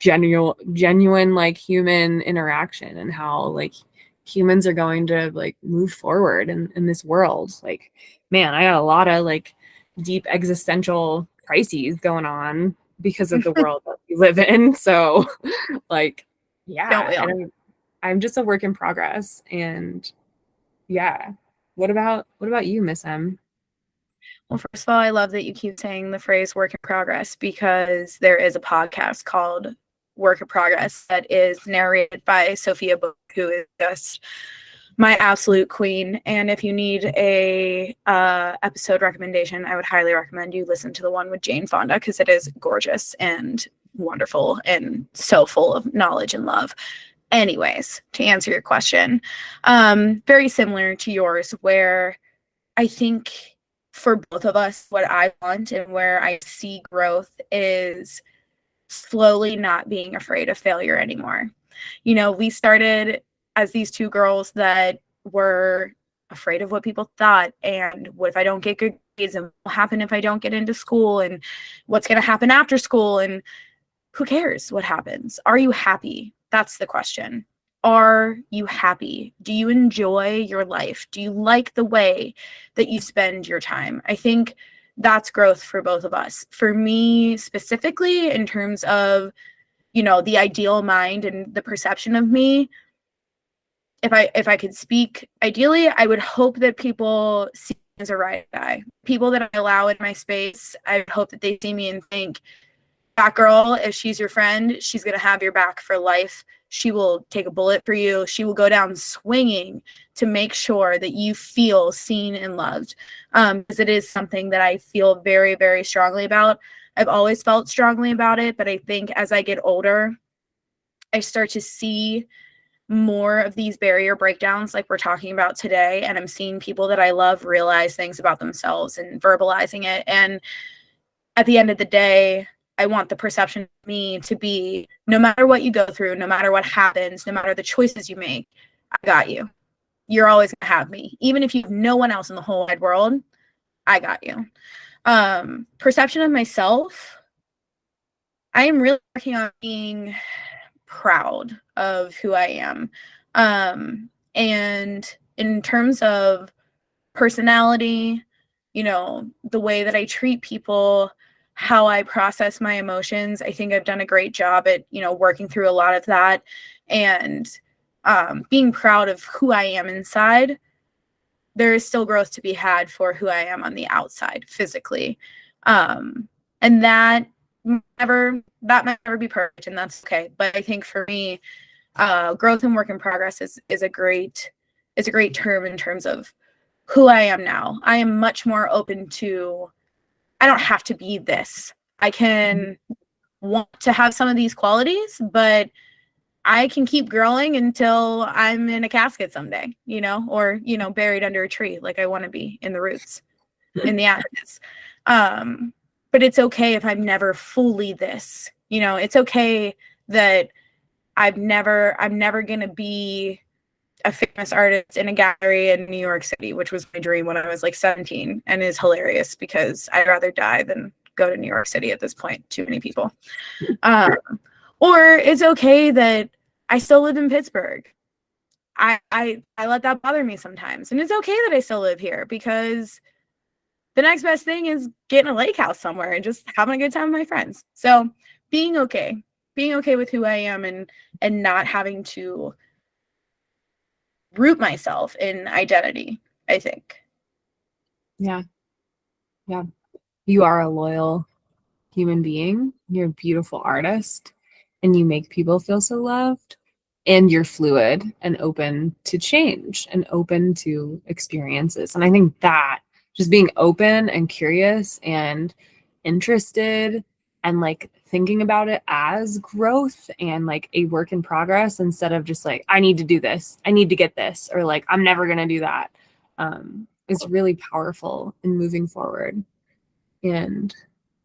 genuine like human interaction and how like humans are going to like move forward in this world. Like, man, I got a lot of like deep existential crises going on because of the world that we live in. So like, Don't yeah, we all? and I'm just a work in progress. And yeah. What about you, Miss M? Well, first of all, I love that you keep saying the phrase work in progress because there is a podcast called Work in Progress that is narrated by Sophia Book, who is just my absolute queen. And if you need a episode recommendation, I would highly recommend you listen to the one with Jane Fonda because it is gorgeous and wonderful and so full of knowledge and love. Anyways, to answer your question, very similar to yours, where I think for both of us, what I want and where I see growth is slowly not being afraid of failure anymore. We started as these two girls that were afraid of what people thought and what if I don't get good grades and what will happen if I don't get into school and what's going to happen after school and who cares what happens? Are you happy? That's the question. Are you happy? Do you enjoy your life? Do you like the way that you spend your time? I think that's growth for both of us. For me specifically, in terms of, the ideal mind and the perception of me, if I could speak ideally, I would hope that people see me as a right guy. People that I allow in my space, I would hope that they see me and think, that girl, if she's your friend, she's going to have your back for life. She will take a bullet for you. She will go down swinging to make sure that you feel seen and loved. Because it is something that I feel very, very strongly about. I've always felt strongly about it, but I think as I get older, I start to see more of these barrier breakdowns like we're talking about today. And I'm seeing people that I love realize things about themselves and verbalizing it. And at the end of the day, I want the perception of me to be no matter what you go through, no matter what happens, no matter the choices you make, I got you. You're always going to have me. Even if you have no one else in the whole wide world, I got you. Perception of myself, I am really working on being proud of who I am. And in terms of personality, the way that I treat people, how I process my emotions. I think I've done a great job at, working through a lot of that and being proud of who I am inside. There is still growth to be had for who I am on the outside physically. And that might never be perfect, and that's okay. But I think for me, growth and work in progress is a great term in terms of who I am now. I am much more open to, I don't have to be this. I can want to have some of these qualities, but I can keep growing until I'm in a casket someday, or, buried under a tree like I want to be in the roots, in the ashes. But it's okay if I'm never fully this. It's okay that I'm never going to be a famous artist in a gallery in New York City, which was my dream when I was like 17 and is hilarious because I'd rather die than go to New York City at this point. Too many people. Or it's okay that I still live in Pittsburgh. I let that bother me sometimes. And it's okay that I still live here because the next best thing is getting a lake house somewhere and just having a good time with my friends. So being okay with who I am and not having to root myself in identity, I think. Yeah. Yeah. You are a loyal human being. You're a beautiful artist and you make people feel so loved. and you're fluid and open to change and open to experiences. And I think that just being open and curious and interested and like thinking about it as growth and like a work in progress instead of just like, I need to do this, I need to get this, or like, I'm never going to do that, is really powerful in moving forward. And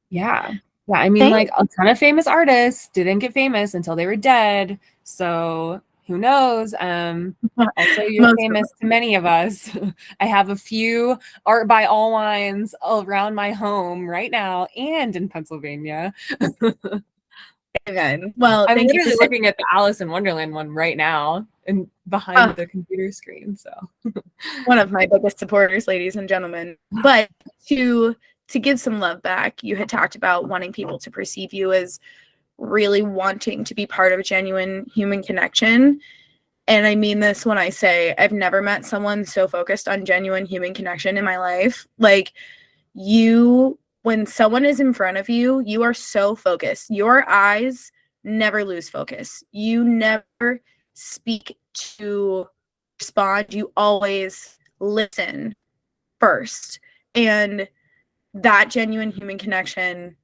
yeah. Yeah, I mean, like a ton of famous artists didn't get famous until they were dead. So who knows? Also, you're famous to many of us. I have a few Art by All Wines around my home right now and in Pennsylvania. Amen. Well, I'm thank you literally for looking at the Alice in Wonderland one right now and behind the computer screen. So one of my biggest supporters, ladies and gentlemen. But to give some love back, you had talked about wanting people to perceive you as really wanting to be part of a genuine human connection. And I mean this when I say I've never met someone so focused on genuine human connection in my life. Like you, when someone is in front of you, you are so focused. Your eyes never lose focus. You never speak to respond. You always listen first. And that genuine human connection,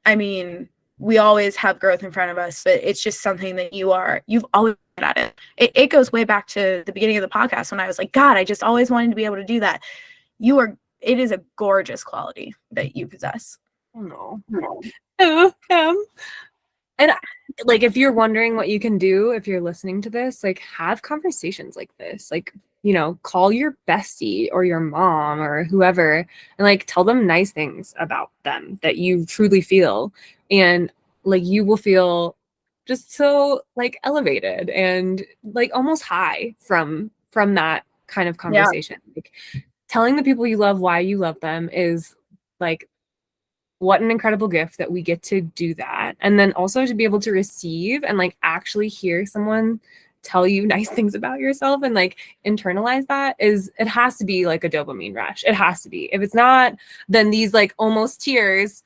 I mean, we always have growth in front of us, but it's just something that you've always been at it. It goes way back to the beginning of the podcast when I was like, God, I just always wanted to be able to do that. It is a gorgeous quality that you possess. Oh, no. And like, if you're wondering what you can do, if you're listening to this, like have conversations like this, like, you know, call your bestie or your mom or whoever and like tell them nice things about them that you truly feel. And like, you will feel just so like elevated and like almost high from that kind of conversation. Yeah. Like telling the people you love why you love them is like, what an incredible gift that we get to do that. And then also to be able to receive and like actually hear someone tell you nice things about yourself and like internalize that it has to be like a dopamine rush. It has to be. If it's not, then these like almost tears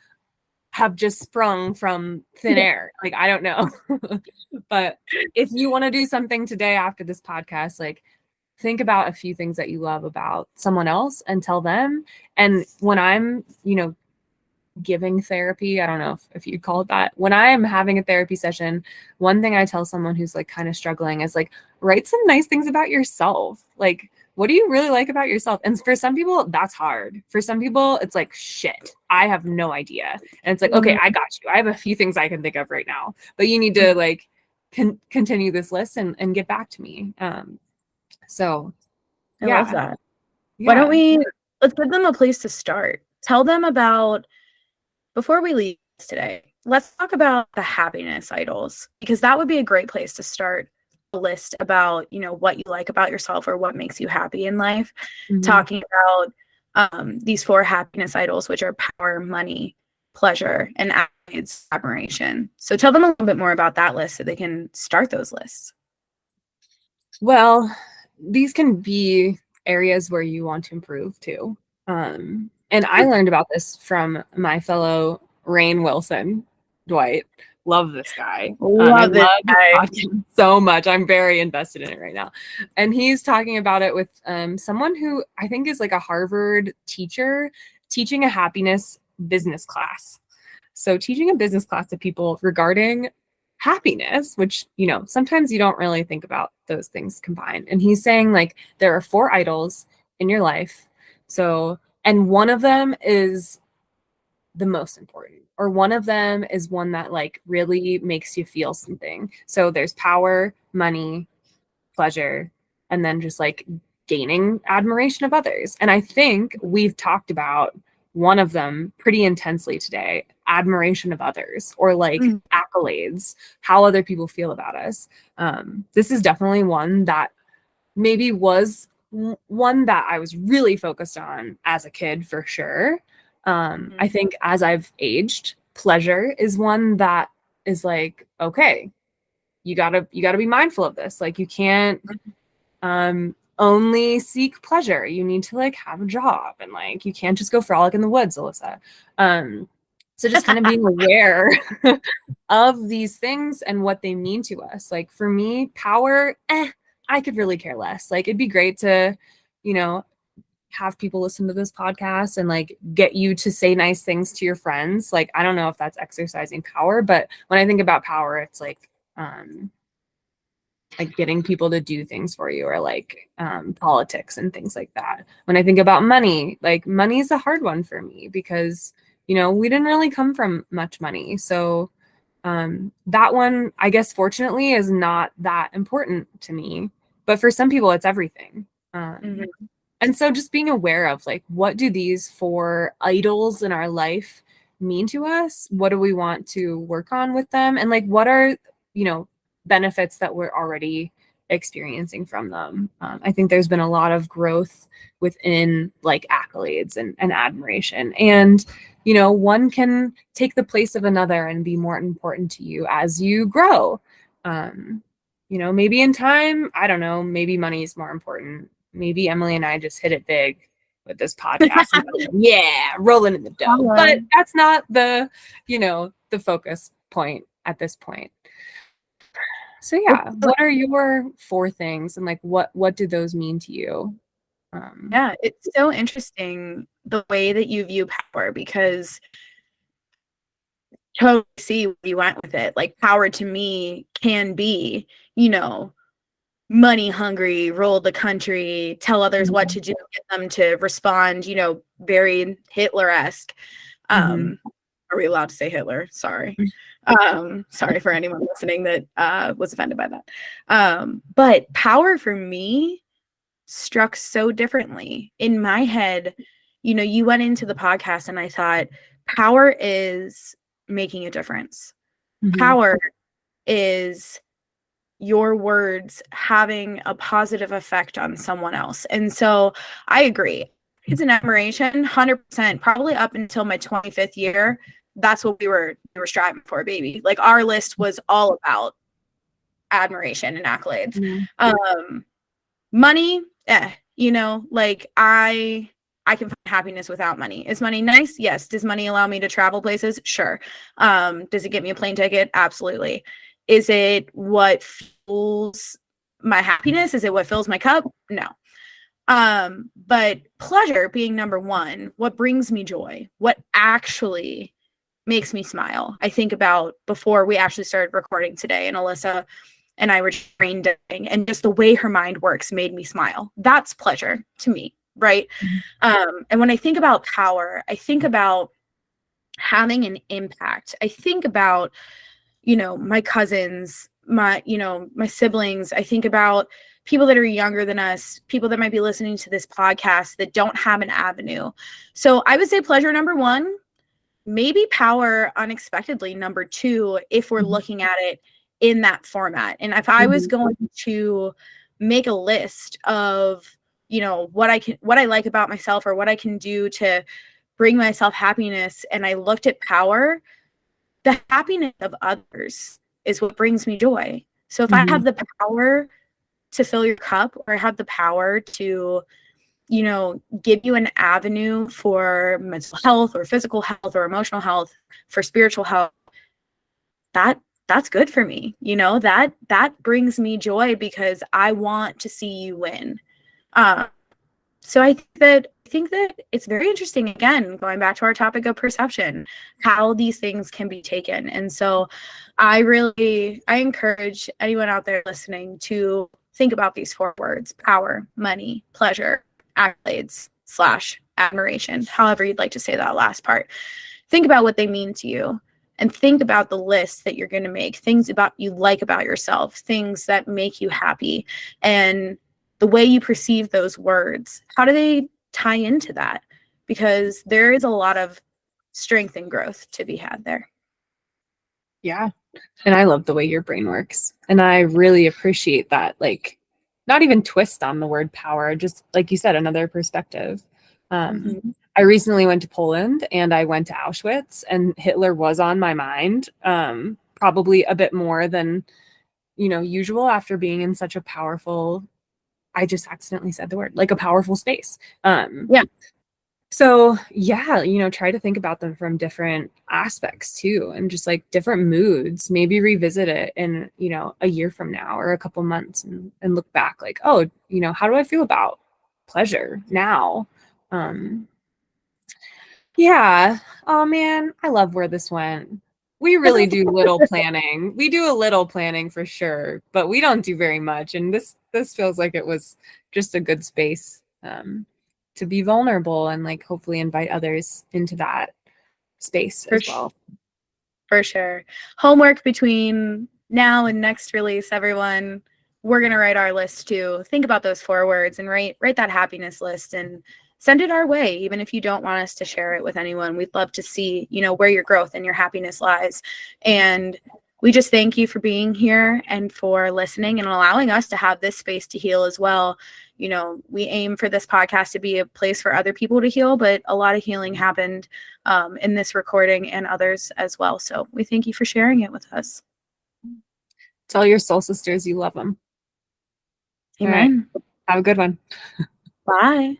have just sprung from thin air. Like, I don't know. But if you want to do something today after this podcast, like think about a few things that you love about someone else and tell them. And when I'm, you know, giving therapy, I don't know if you'd call it that, when I am having a therapy session, one thing I tell someone who's like kind of struggling is like, write some nice things about yourself. Like, what do you really like about yourself? And for some people, that's hard. For some people, it's like, shit, I have no idea. And it's like, okay, I got you. I have a few things I can think of right now, but you need to like continue this list and get back to me. So I love that. Why don't let's give them a place to start. Tell them about, before we leave today, let's talk about the happiness idols, because that would be a great place to start a list about, you know, what you like about yourself or what makes you happy in life. Mm-hmm. Talking about these 4 happiness idols, which are power, money, pleasure, and admiration. So tell them a little bit more about that list so they can start those lists. Well, these can be areas where you want to improve too. And I learned about this from my fellow Rainn Wilson, Dwight. Love this guy. I love him so much. I'm very invested in it right now. And he's talking about it with someone who I think is like a Harvard teacher teaching a happiness business class. So teaching a business class to people regarding happiness, which, you know, sometimes you don't really think about those things combined. And he's saying like there are 4 idols in your life. So, and one of them is the most important, or one of them is one that like really makes you feel something. So there's power, money, pleasure, and then just like gaining admiration of others. And I think we've talked about one of them pretty intensely today, admiration of others, or like accolades, how other people feel about us. This is definitely one that maybe was one that I was really focused on as a kid for sure. I think as I've aged, pleasure is one that is like, okay, you gotta be mindful of this. Like you can't only seek pleasure. You need to like have a job, and like you can't just go frolic in the woods, Alyssa. So just kind of being aware of these things and what they mean to us. Like for me, power, I could really care less. Like it'd be great to, you know, have people listen to this podcast and like get you to say nice things to your friends. Like I don't know if that's exercising power, but when I think about power, it's like getting people to do things for you, or like politics and things like that. When I think about money, like money is a hard one for me because, you know, we didn't really come from much money. So that one, I guess, fortunately, is not that important to me. But for some people, it's everything. Mhm. And so just being aware of like, what do these four idols in our life mean to us? What do we want to work on with them? And like, what are, you know, benefits that we're already experiencing from them? I think there's been a lot of growth within like accolades and admiration. And, you know, one can take the place of another and be more important to you as you grow. You know, maybe in time, I don't know, maybe money is more important. Maybe Emily and I just hit it big with this podcast. And we're like, yeah, rolling in the dough. But that's not the, you know, the focus point at this point. So yeah, what are your four things and like what do those mean to you? Yeah, it's so interesting the way that you view power, because totally see where you went with it. Like power to me can be, you know, money hungry, rule the country, tell others what to do, get them to respond, you know, very Hitler-esque. Are we allowed to say Hitler? Sorry. Sorry for anyone listening that was offended by that. But power for me struck so differently. In my head, you know, you went into the podcast and I thought power is making a difference. Power is your words having a positive effect on someone else. And so I agree. It's an admiration, 100%, probably up until my 25th year. That's what we were striving for, baby. Like our list was all about admiration and accolades. Money, you know, like I can find happiness without money. Is money nice? Yes. Does money allow me to travel places? Sure. Does it get me a plane ticket? Absolutely. Is it what fuels my happiness? Is it what fills my cup? No. But pleasure being number one, what brings me joy, what actually makes me smile. I think about before we actually started recording today, and Alyssa and I were brain dumping, and just the way her mind works made me smile. That's pleasure to me, right? And when I think about power, I think about having an impact. I think about, you know, my cousins, my siblings. I think about people that are younger than us, people that might be listening to this podcast that don't have an avenue. So I would say pleasure number one, maybe power unexpectedly number two, if we're looking at it in that format. And if I was going to make a list of, you know, what I like about myself or what I can do to bring myself happiness, and I looked at power, the happiness of others is what brings me joy. So if I have the power to fill your cup, or I have the power to, you know, give you an avenue for mental health or physical health or emotional health, for spiritual health, that's good for me. You know, that brings me joy because I want to see you win. So I think that it's very interesting, again, going back to our topic of perception, how these things can be taken. And so I encourage anyone out there listening to think about these four words: power, money, pleasure, accolades / admiration, however you'd like to say that last part. Think about what they mean to you, and think about the list that you're going to make, things about you like about yourself, things that make you happy, and the way you perceive those words, how do they tie into that? Because there is a lot of strength and growth to be had there. Yeah. And I love the way your brain works. And I really appreciate that, like, not even twist on the word power, just like you said, another perspective. I recently went to Poland and I went to Auschwitz, and Hitler was on my mind, probably a bit more than, you know, usual after being in such a powerful, I just accidentally said the word, like a powerful space. Yeah. So yeah, try to think about them from different aspects too, and just like different moods. Maybe revisit it in, a year from now or a couple months and look back like, oh, how do I feel about pleasure now? Um, yeah. Oh man, I love where this went. We really do little planning. We do a little planning for sure, but we don't do very much. And this feels like it was just a good space to be vulnerable and like hopefully invite others into that space For as well. For sure. Homework between now and next release, everyone. We're gonna write our list too. Think about those 4 words and write that happiness list and send it our way, even if you don't want us to share it with anyone. We'd love to see, where your growth and your happiness lies. And we just thank you for being here and for listening and allowing us to have this space to heal as well. We aim for this podcast to be a place for other people to heal, but a lot of healing happened in this recording and others as well. So we thank you for sharing it with us. Tell your soul sisters you love them. Amen. All right. Have a good one. Bye.